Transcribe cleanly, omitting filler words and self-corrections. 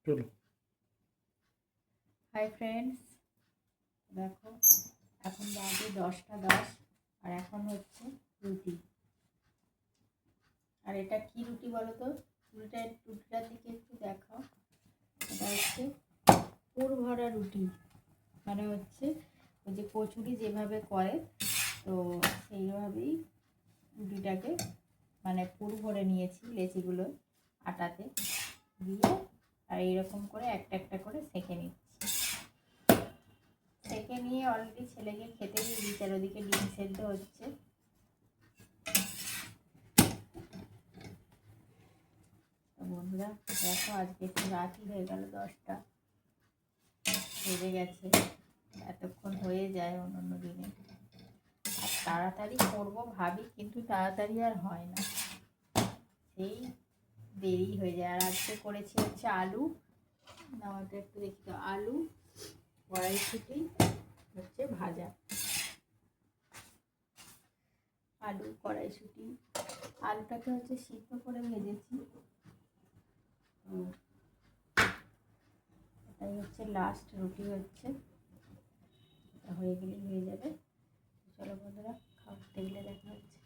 চলো। Hi friends, দেখো এখন বাজে 10টা 10 আর এখন হচ্ছে রুটি। আর এটা কি রুটি বলো তো? রুটিটার দিকে একটু দেখাও। এটা হচ্ছে পুর ভরা রুটি, মানে হচ্ছে ওই যে কচুরি যেভাবে করে, তো সেইভাবেই রুটিটাকে মানে পুর ভরে নিয়েছি লেচিগুলো আটাতে দিয়ে, আর এইরকম করে একটা একটা করে সেঁকে নিচ্ছি। সেঁকে নিয়ে অলরেডি ছেলেকে খেতে দিয়ে দিচ্ছি, আর ওদিকে ডিম সেদ্ধ হচ্ছে। তো বন্ধুরা দেখো, আজকে একটু রাতই হয়ে গেল, 10টা বেজে গেছে। এতক্ষণ হয়ে যায় অন্য দিনে। আর তাড়াতাড়ি করবো ভাবি, কিন্তু তাড়াতাড়ি আর হয় না, সেই দেরি হয়ে যায়। আর আজকে করেছি হচ্ছে আলু, আমাকে একটু দেখি তো, আলু কড়াইশুঁটি হচ্ছে ভাজা, আলু কড়াইশুঁটি। আলুটাকে হচ্ছে সিদ্ধ করে ভেজেছি। এটাই হচ্ছে লাস্ট রুটি, হচ্ছে হয়ে গেলেই হয়ে যাবে। চলো বন্ধুরা, খাওয়ার টেবিলে দেখা হচ্ছে।